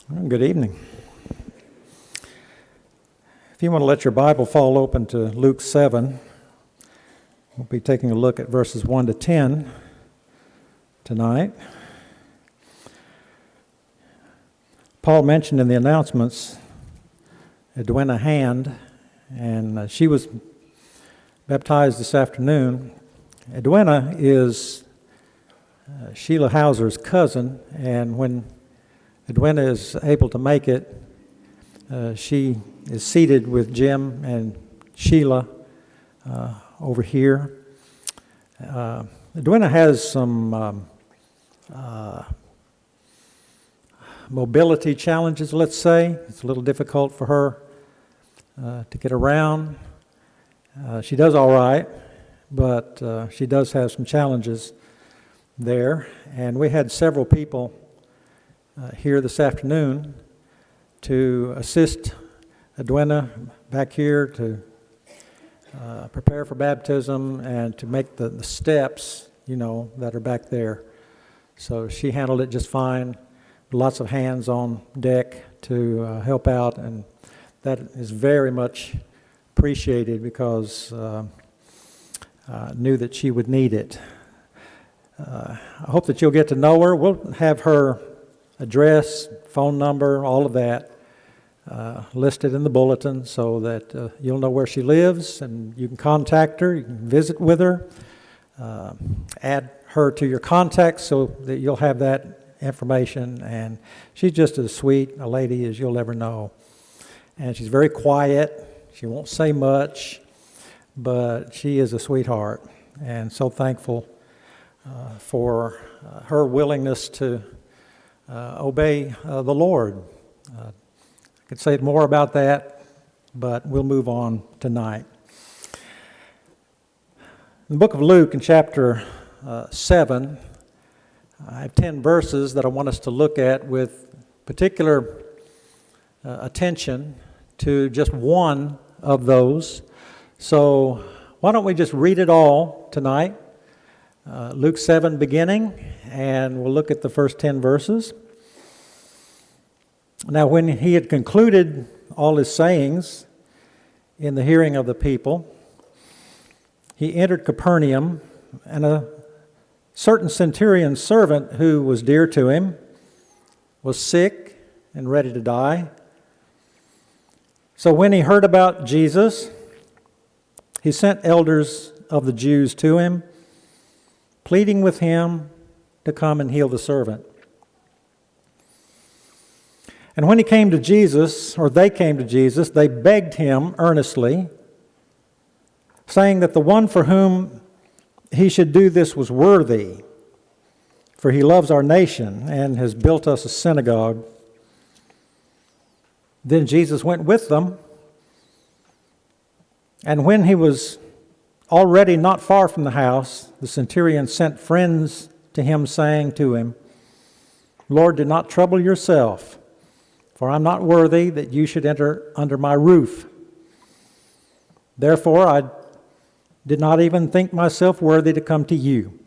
Well, good evening. If you want to let your Bible fall open to Luke 7, we'll be taking a look at verses 1 to 10 tonight. Paul mentioned in the announcements Edwina Hand, and she was baptized this afternoon. Edwina is Sheila Hauser's cousin, and when Edwina is able to make it, she is seated with Jim and Sheila over here. Edwina has some mobility challenges, let's say. It's a little difficult for her to get around. She does all right, but she does have some challenges there. And we had several people here this afternoon to assist Edwina back here to prepare for baptism and to make the steps, that are back there. So she handled it just fine. Lots of hands on deck to help out, and that is very much appreciated because I knew that she would need it. I hope that you'll get to know her. We'll have her address, phone number, all of that listed in the bulletin so that you'll know where she lives and you can contact her, you can visit with her, add her to your contacts so that you'll have that information. And she's just as sweet a lady as you'll ever know. And she's very quiet. She won't say much, but she is a sweetheart. And so thankful for her willingness to obey the Lord. I could say more about that, but we'll move on tonight. In the book of Luke, in chapter 7, I have 10 verses that I want us to look at with particular attention to just one of those. So why don't we just read it all tonight? Luke 7 beginning, and we'll look at the first 10 verses. Now, when he had concluded all his sayings in the hearing of the people, he entered Capernaum, and a certain centurion's servant who was dear to him was sick and ready to die. So when he heard about Jesus, he sent elders of the Jews to him, pleading with him to come and heal the servant. And when they came to Jesus, they begged him earnestly, saying that the one for whom he should do this was worthy, for he loves our nation and has built us a synagogue. Then Jesus went with them, and when he was already not far from the house, the centurion sent friends to him, saying to him, "Lord, do not trouble yourself, for I'm not worthy that you should enter under my roof. Therefore, I did not even think myself worthy to come to you.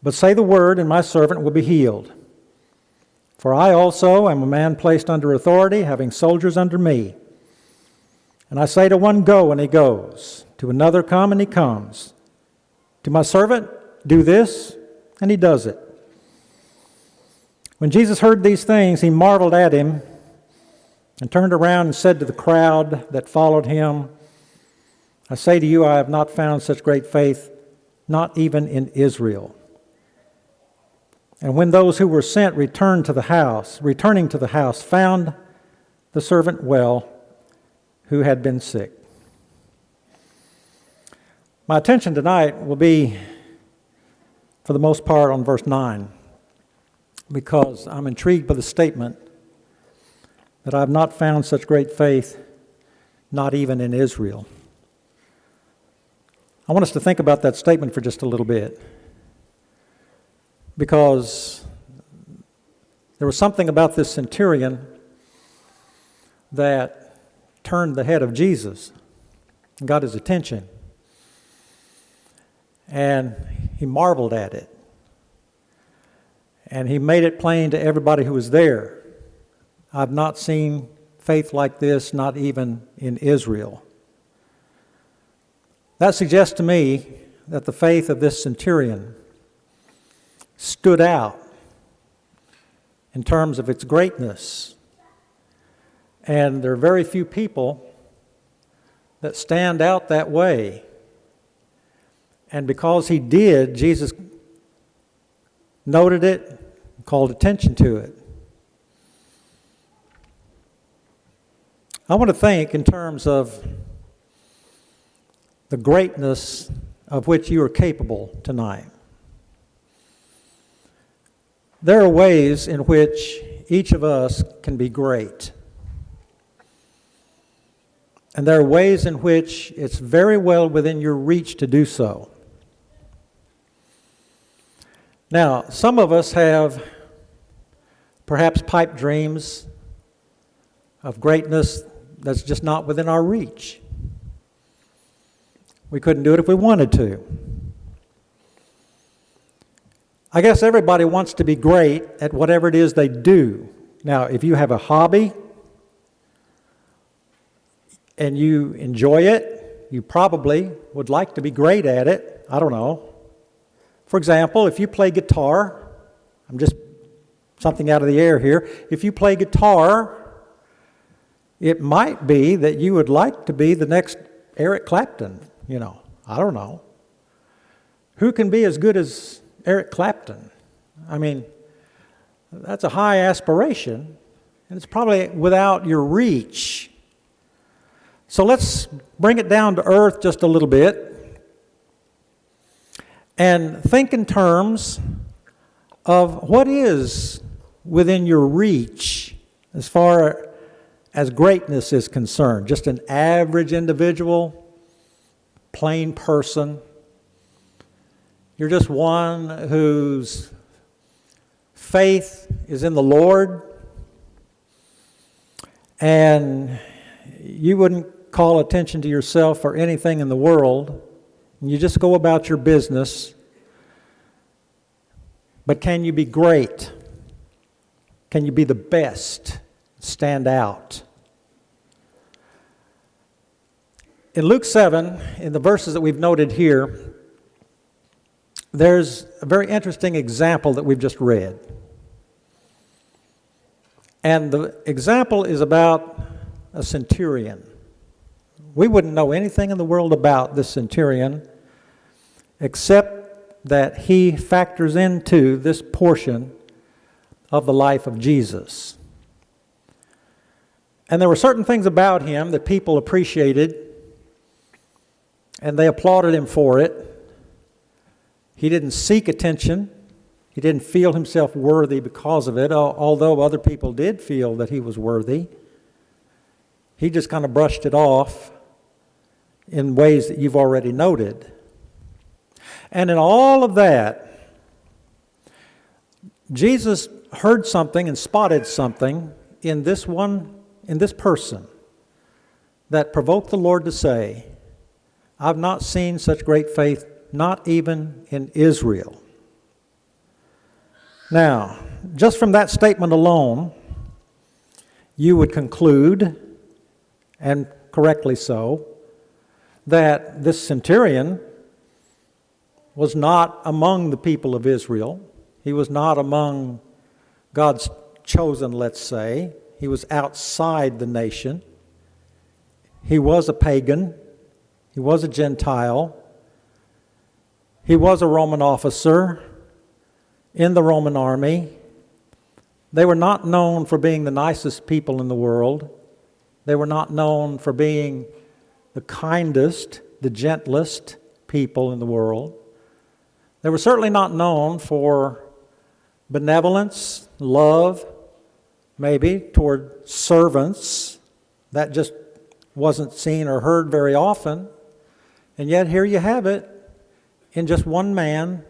But say the word, and my servant will be healed. For I also am a man placed under authority, having soldiers under me. And I say to one, go, and he goes. To another, come, and he comes. To my servant, do this, and he does it." When Jesus heard these things, he marveled at him and turned around and said to the crowd that followed him, "I say to you, I have not found such great faith, not even in Israel." And when those who were sent returning to the house, found the servant well, who had been sick. My attention tonight will be, for the most part, on verse 9, because I'm intrigued by the statement that I have not found such great faith, not even in Israel. I want us to think about that statement for just a little bit, because there was something about this centurion that turned the head of Jesus and got his attention. And he marveled at it. And he made it plain to everybody who was there I've not seen faith like this, not even in Israel. That suggests to me that the faith of this centurion stood out in terms of its greatness. And there are very few people that stand out that way. And because he did, Jesus noted it, called attention to it. I want to think in terms of the greatness of which you are capable tonight. There are ways in which each of us can be great. And there are ways in which it's very well within your reach to do so. Now, some of us have perhaps pipe dreams of greatness that's just not within our reach. We couldn't do it if we wanted to. I guess everybody wants to be great at whatever it is they do. Now, if you have a hobby and you enjoy it, you probably would like to be great at it. I don't know. For example, if you play guitar, I'm just something out of the air here. If you play guitar, it might be that you would like to be the next Eric Clapton. I don't know. Who can be as good as Eric Clapton? I mean, that's a high aspiration, and it's probably without your reach. So let's bring it down to earth just a little bit and think in terms of what is within your reach as far as greatness is concerned. Just an average individual, plain person. You're just one whose faith is in the Lord, and you wouldn't call attention to yourself or anything in the world. You just go about your business. But can you be great? Can you be the best? Stand out? In Luke 7, in the verses that we've noted here, there's a very interesting example that we've just read. And the example is about a centurion. We wouldn't know anything in the world about this centurion except that he factors into this portion of the life of Jesus. And there were certain things about him that people appreciated, and they applauded him for it. He didn't seek attention. He didn't feel himself worthy because of it, although other people did feel that he was worthy. He just kind of brushed it off in ways that you've already noted. And in all of that, Jesus heard something and spotted something in this person that provoked the Lord to say, I've not seen such great faith, not even in Israel. Now, just from that statement alone, you would conclude, and correctly so, that this centurion was not among the people of Israel. He was not among God's chosen, let's say. He was outside the nation. He was a pagan. He was a Gentile. He was a Roman officer in the Roman army. They were not known for being the nicest people in the world. They were not known for being the kindest, the gentlest people in the world. They were certainly not known for benevolence, love, maybe toward servants. That just wasn't seen or heard very often. And yet here you have it in just one man.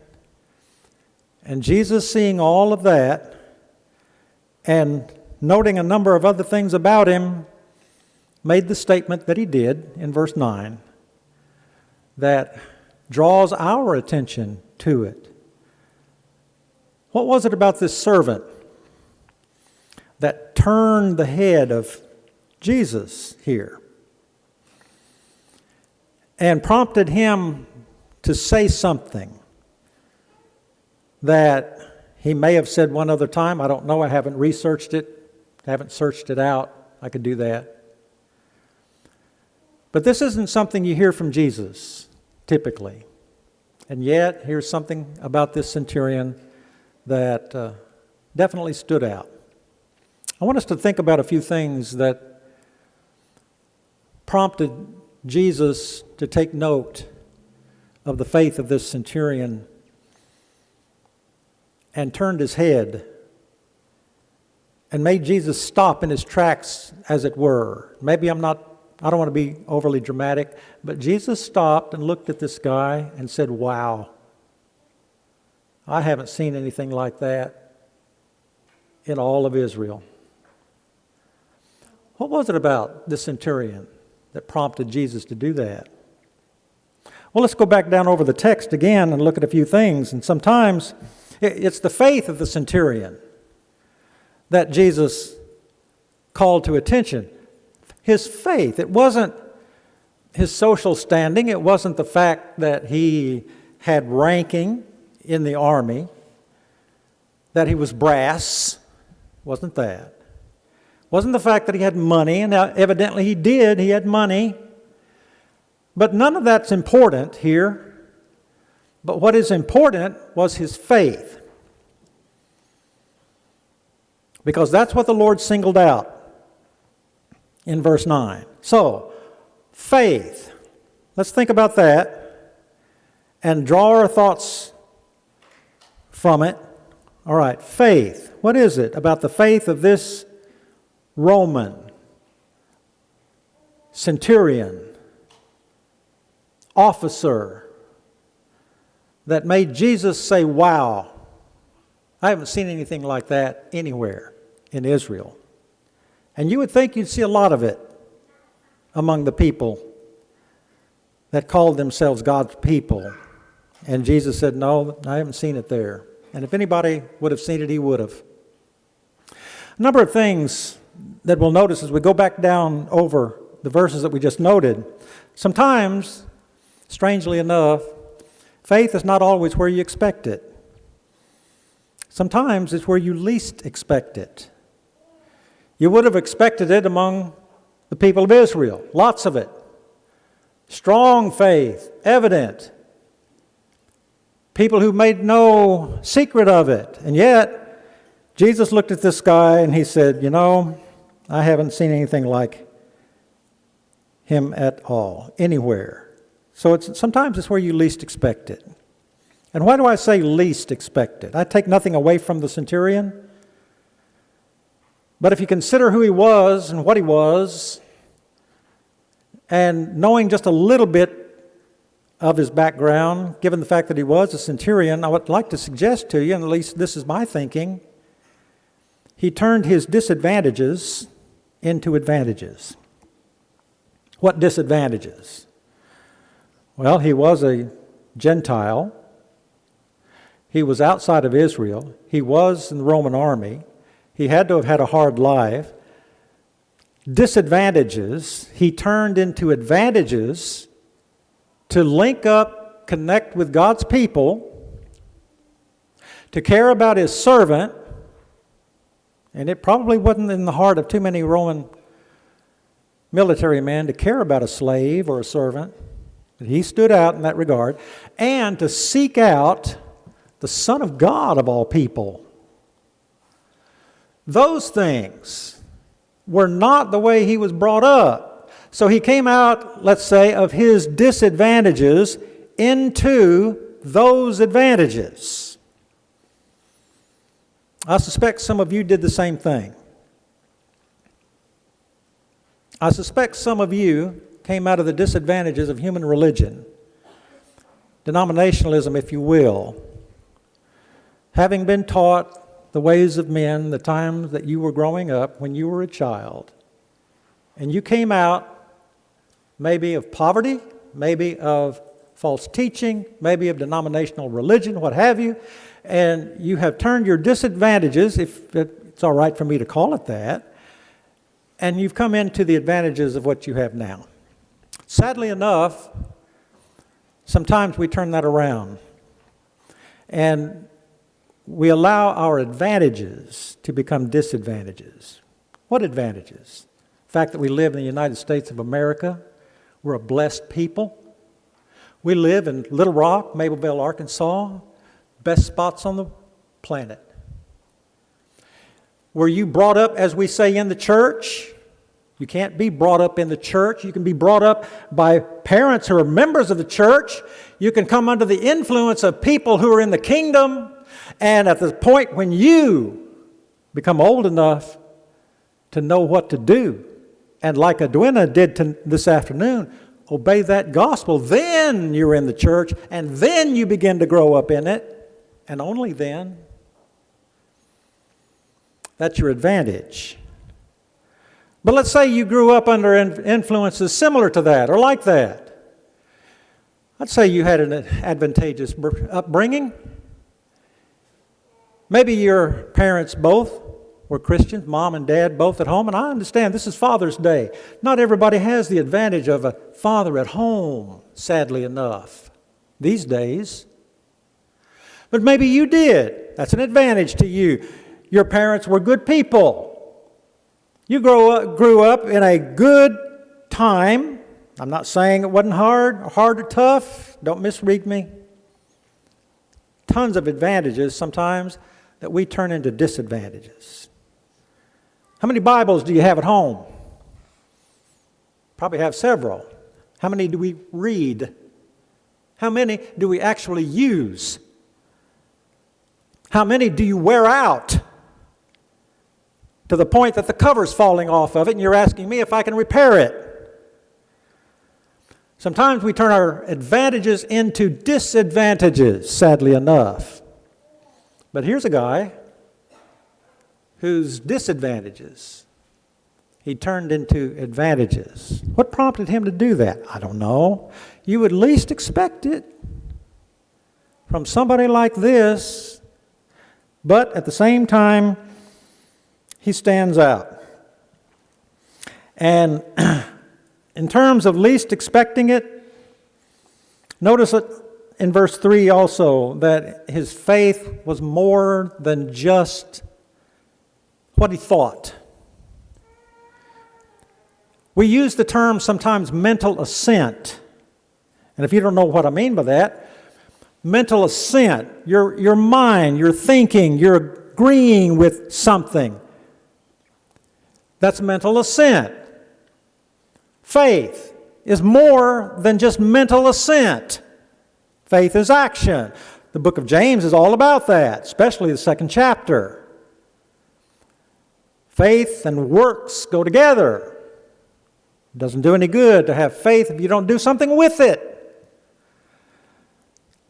And Jesus, seeing all of that and noting a number of other things about him, made the statement that he did in verse 9 that draws our attention to it. What was it about this servant that turned the head of Jesus here and prompted him to say something that he may have said one other time. I don't know. I haven't researched it. I haven't searched it out. I could do that. But this isn't something you hear from Jesus, typically. And yet, here's something about this centurion that definitely stood out. I want us to think about a few things that prompted Jesus to take note of the faith of this centurion and turned his head and made Jesus stop in his tracks, as it were. Maybe I don't want to be overly dramatic, but Jesus stopped and looked at this guy and said, "Wow, I haven't seen anything like that in all of Israel." What was it about this centurion that prompted Jesus to do that? Well, let's go back down over the text again and look at a few things. And sometimes it's the faith of the centurion that Jesus called to attention. His faith. It wasn't his social standing. It wasn't the fact that he had ranking in the army, that he was brass. Wasn't that. Wasn't the fact that he had money, and evidently he did. He had money. But none of that's important here. But what is important was his faith. Because that's what the Lord singled out in verse 9. So, faith. Let's think about that and draw our thoughts from it. All right, faith. What is it about the faith of this Roman centurion, officer, that made Jesus say, "Wow, I haven't seen anything like that anywhere in Israel"? And you would think you'd see a lot of it among the people that called themselves God's people. And Jesus said, "No, I haven't seen it there." And if anybody would have seen it, he would have. A number of things that we'll notice as we go back down over the verses that we just noted. Sometimes, strangely enough, faith is not always where you expect it. Sometimes it's where you least expect it. You would have expected it among the people of Israel, lots of it. Strong faith, evident. People who made no secret of it. And yet, Jesus looked at this guy and he said, "You know, I haven't seen anything like him at all, anywhere." So sometimes it's where you least expect it. And why do I say least expect it? I take nothing away from the centurion. But if you consider who he was and what he was, and knowing just a little bit of his background, given the fact that he was a centurion, I would like to suggest to you, and at least this is my thinking, he turned his disadvantages into advantages. What disadvantages? Well, he was a Gentile. He was outside of Israel. He was in the Roman army. He had to have had a hard life. Disadvantages, he turned into advantages to link up, connect with God's people, to care about his servant. And it probably wasn't in the heart of too many Roman military men to care about a slave or a servant. But he stood out in that regard. And to seek out the Son of God of all people. Those things were not the way he was brought up. So he came out, let's say, of his disadvantages into those advantages. I suspect some of you did the same thing. I suspect some of you came out of the disadvantages of human religion, denominationalism, if you will, having been taught the ways of men, the times that you were growing up when you were a child. And you came out maybe of poverty, maybe of false teaching, maybe of denominational religion, what have you, and you have turned your disadvantages, if it's all right for me to call it that, and you've come into the advantages of what you have now. Sadly enough, sometimes we turn that around, and we allow our advantages to become disadvantages. What advantages? The fact that we live in the United States of America. We're a blessed people. We live in Little Rock, Mableville, Arkansas, best spots on the planet. Were you brought up, as we say, in the church? You can't be brought up in the church. You can be brought up by parents who are members of the church. You can come under the influence of people who are in the kingdom. And at the point when you become old enough to know what to do, and like Edwina did this afternoon, obey that gospel, then you're in the church, and then you begin to grow up in it, and only then. That's your advantage. But let's say you grew up under influences similar to that, or like that. I'd say you had an advantageous upbringing. Maybe your parents both were Christians, mom and dad both at home, and I understand this is Father's Day. Not everybody has the advantage of a father at home, sadly enough, these days. But maybe you did. That's an advantage to you. Your parents were good people. You grew up in a good time. I'm not saying it wasn't hard or tough. Don't misread me. Tons of advantages sometimes that we turn into disadvantages. How many Bibles do you have at home? Probably have several. How many do we read? How many do we actually use? How many do you wear out to the point that the cover's falling off of it and you're asking me if I can repair it? Sometimes we turn our advantages into disadvantages, sadly enough. But here's a guy whose disadvantages he turned into advantages. What prompted him to do that? I don't know. You would least expect it from somebody like this, but at the same time, he stands out. And in terms of least expecting it, notice it in verse 3 also, that his faith was more than just what he thought. We use the term sometimes mental assent. And if you don't know what I mean by that, mental assent, your mind, your thinking, you're agreeing with something. That's mental assent. Faith is more than just mental assent. Faith is action. The book of James is all about that, especially the 2nd chapter. Faith and works go together. It doesn't do any good to have faith if you don't do something with it.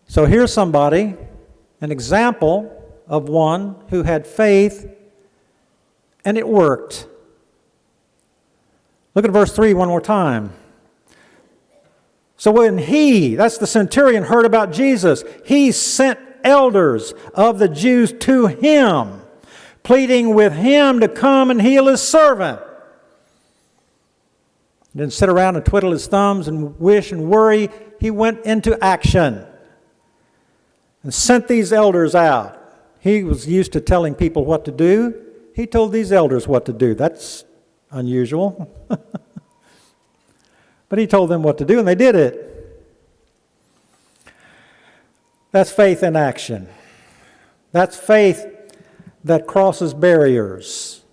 So here's somebody, an example of one who had faith and it worked. Look at verse 3 one more time. So when he, that's the centurion, heard about Jesus, he sent elders of the Jews to him, pleading with him to come and heal his servant. He didn't sit around and twiddle his thumbs and wish and worry. He went into action and sent these elders out. He was used to telling people what to do. He told these elders what to do. That's unusual. But he told them what to do, and they did it. That's faith in action. That's faith that crosses barriers.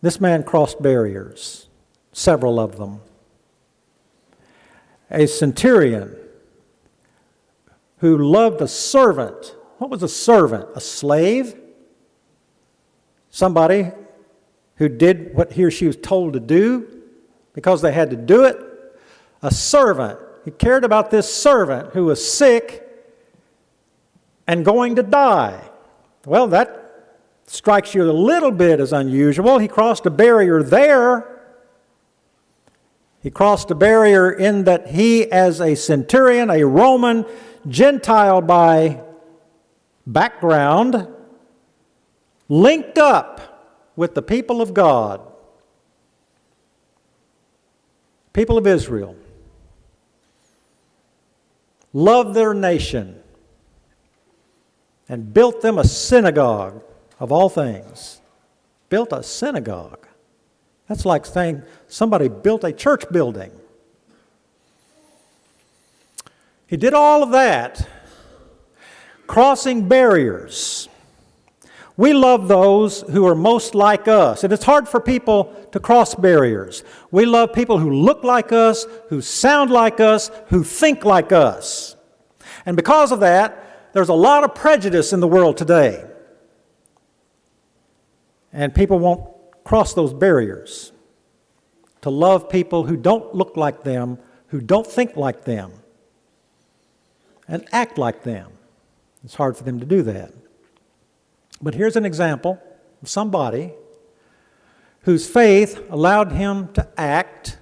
This man crossed barriers, several of them. A centurion who loved a servant. What was a servant? A slave? Somebody who did what he or she was told to do because they had to do it. A servant. He cared about this servant who was sick and going to die. Well, that strikes you a little bit as unusual. He crossed a barrier there. He crossed a barrier in that he, as a centurion, a Roman, Gentile by background, linked up with the people of God people of Israel, loved their nation and built them a synagogue of all things. Built a synagogue. That's like saying somebody built a church building. He did all of that, crossing barriers. We love those who are most like us. And it's hard for people to cross barriers. We love people who look like us, who sound like us, who think like us. And because of that, there's a lot of prejudice in the world today. And people won't cross those barriers to love people who don't look like them, who don't think like them, and act like them. It's hard for them to do that. But here's an example of somebody whose faith allowed him to act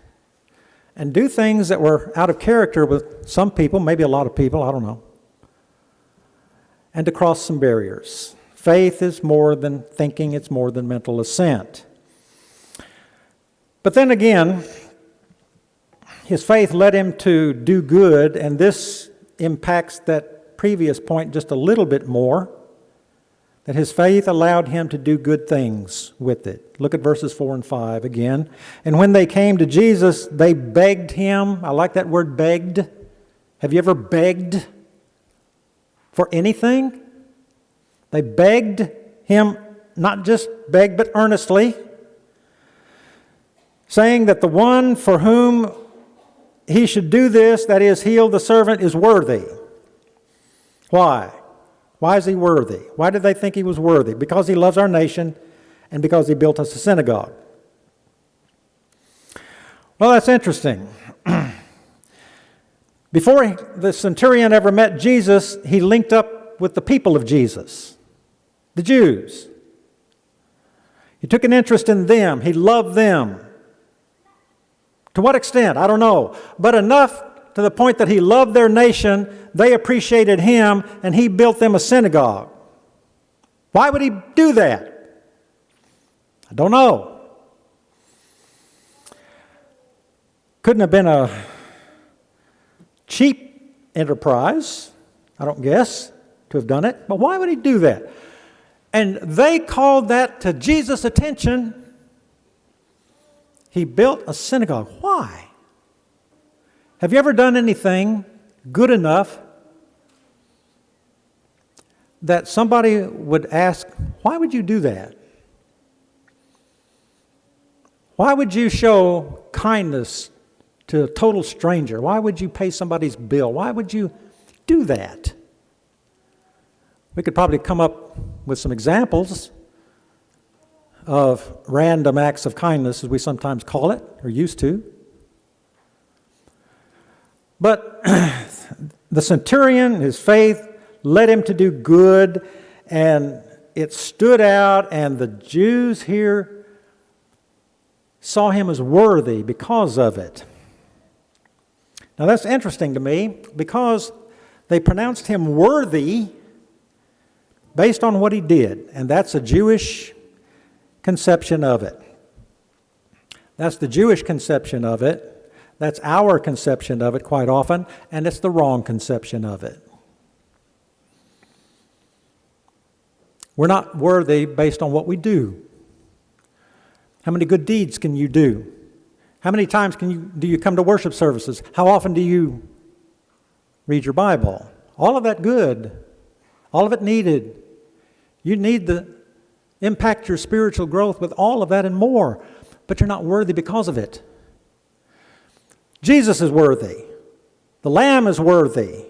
and do things that were out of character with some people, maybe a lot of people, I don't know, and to cross some barriers. Faith is more than thinking, it's more than mental assent. But then again, his faith led him to do good, and this impacts that previous point just a little bit more, that his faith allowed him to do good things with it. Look at verses 4 and 5 again. And when they came to Jesus, they begged him. I like that word, begged. Have you ever begged for anything? They begged him, not just begged, but earnestly, saying that the one for whom he should do this, that is, heal the servant, is worthy. Why? Why is he worthy? Why did they think he was worthy? Because he loves our nation and because he built us a synagogue. Well, that's interesting. Before the centurion ever met Jesus, he linked up with the people of Jesus, the Jews. He took an interest in them. He loved them. To what extent? I don't know. But enough to the point that he loved their nation, they appreciated him, and he built them a synagogue. Why would he do that? I don't know. Couldn't have been a cheap enterprise, I don't guess, to have done it. But why would he do that? And they called that to Jesus' attention. He built a synagogue. Why? Have you ever done anything good enough that somebody would ask, why would you do that? Why would you show kindness to a total stranger? Why would you pay somebody's bill? Why would you do that? We could probably come up with some examples of random acts of kindness, as we sometimes call it, or used to. But the centurion, his faith, led him to do good, and it stood out, and the Jews here saw him as worthy because of it. Now that's interesting to me, because they pronounced him worthy based on what he did, and that's a Jewish conception of it. That's the Jewish conception of it. That's our conception of it quite often, and it's the wrong conception of it. We're not worthy based on what we do. How many good deeds can you do? How many times do you come to worship services? How often do you read your Bible? All of that good. All of it needed. You need to impact your spiritual growth with all of that and more, but you're not worthy because of it. Jesus is worthy. The Lamb is worthy.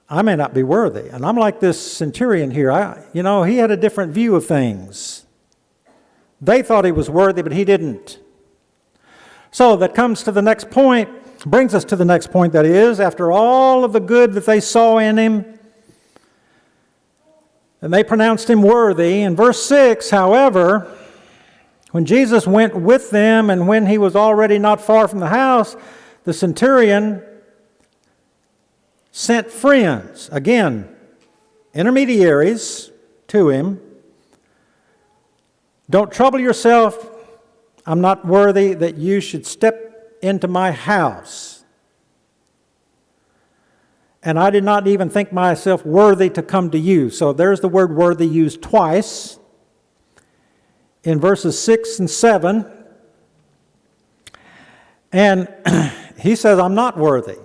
I may not be worthy. And I'm like this centurion here. He had a different view of things. They thought he was worthy, but he didn't. So that comes to the next point, brings us to the next point, that is, after all of the good that they saw in him, and they pronounced him worthy. In verse 6, however, when Jesus went with them, and when he was already not far from the house, the centurion sent friends, again, intermediaries, to him. Don't trouble yourself I'm not worthy that you should step into my house. And I did not even think myself worthy to come to you. So there's the word worthy used twice in verses 6 and 7. And he says, I'm not worthy.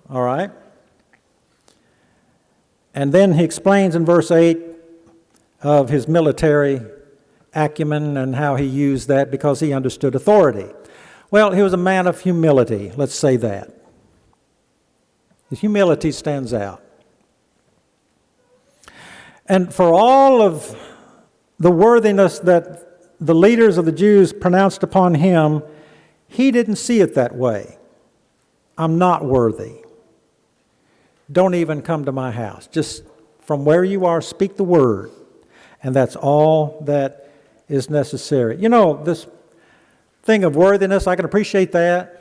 All right? And then he explains in verse 8 of his military acumen and how he used that because he understood authority. Well, he was a man of humility, let's say that. His humility stands out. And for all of the worthiness that the leaders of the Jews pronounced upon him, he didn't see it that way. I'm not worthy. Don't even come to my house. Just from where you are, speak the word. And that's all that is necessary. You know, this thing of worthiness, I can appreciate that.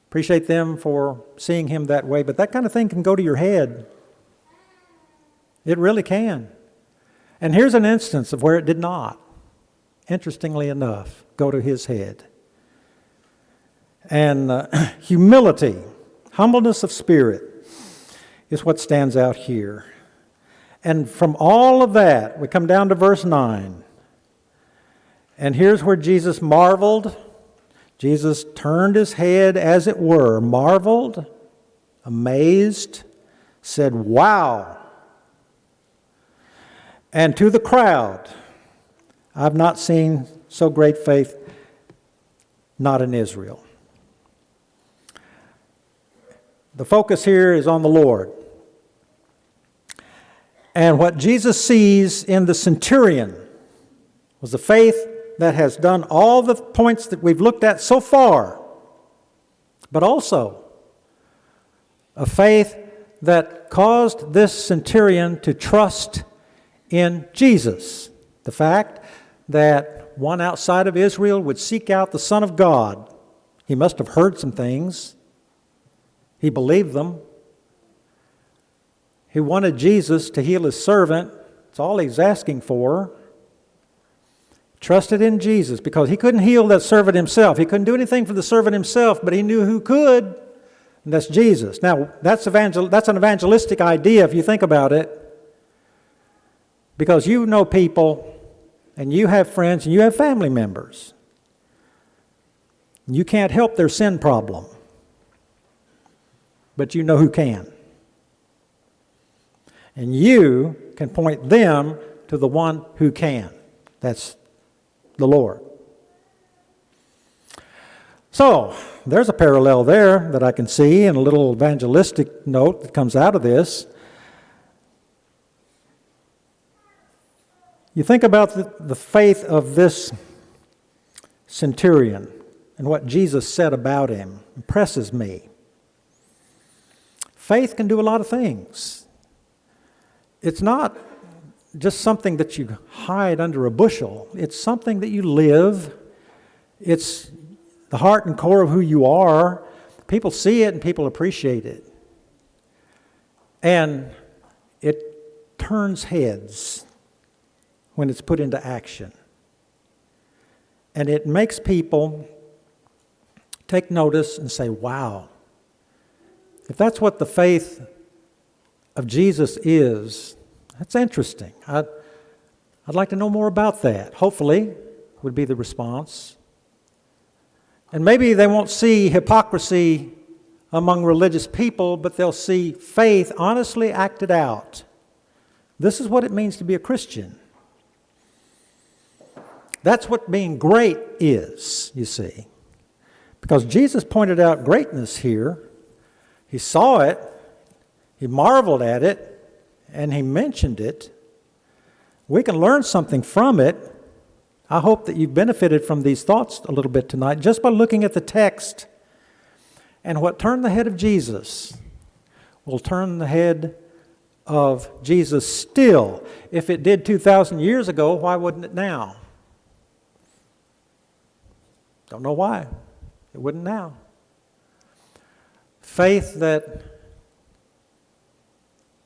Appreciate them for seeing him that way, but that kind of thing can go to your head. It really can. And here's an instance of where it did not, interestingly enough, go to his head. And humility, humbleness of spirit is what stands out here. And from all of that, we come down to verse 9. And here's where Jesus marveled. Jesus turned his head, as it were, marveled, amazed, said, wow. And to the crowd, I've not seen so great faith, not in Israel. The focus here is on the Lord. And what Jesus sees in the centurion was the faith that has done all the points that we've looked at so far, but also a faith that caused this centurion to trust in Jesus. The fact that one outside of Israel would seek out the Son of God. He must have heard some things. He believed them. He wanted Jesus to heal his servant. That's all he's asking for. Trusted in Jesus because he couldn't heal that servant himself. He couldn't do anything for the servant himself, but he knew who could, and that's Jesus. Now, that's an evangelistic idea if you think about it, because you know people, and you have friends, and you have family members. You can't help their sin problem, but you know who can. And you can point them to the one who can. That's the Lord. So, there's a parallel there that I can see, and a little evangelistic note that comes out of this. You think about the faith of this centurion and what Jesus said about him. Impresses me. Faith can do a lot of things. It's not just something that you hide under a bushel. It's something that you live. It's the heart and core of who you are. People see it and people appreciate it. And it turns heads when it's put into action. And it makes people take notice and say, wow, if that's what the faith of Jesus is, that's interesting. I'd like to know more about that. Hopefully, would be the response. And maybe they won't see hypocrisy among religious people, but they'll see faith honestly acted out. This is what it means to be a Christian. That's what being great is, you see. Because Jesus pointed out greatness here. He saw it, he marveled at it, and he mentioned it. We can learn something from it. I hope that you've benefited from these thoughts a little bit tonight just by looking at the text. And what turned the head of Jesus will turn the head of Jesus still. If it did 2,000 years ago, why wouldn't it now? Don't know why. It wouldn't now. Faith that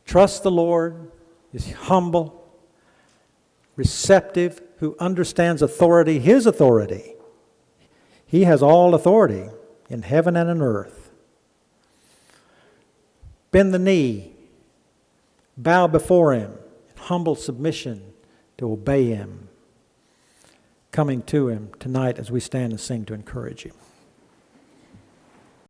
trusts the Lord, is humble, receptive, who understands authority, his authority. He has all authority in heaven and on earth. Bend the knee, bow before Him in humble submission to obey Him. Coming to Him tonight as we stand and sing to encourage you.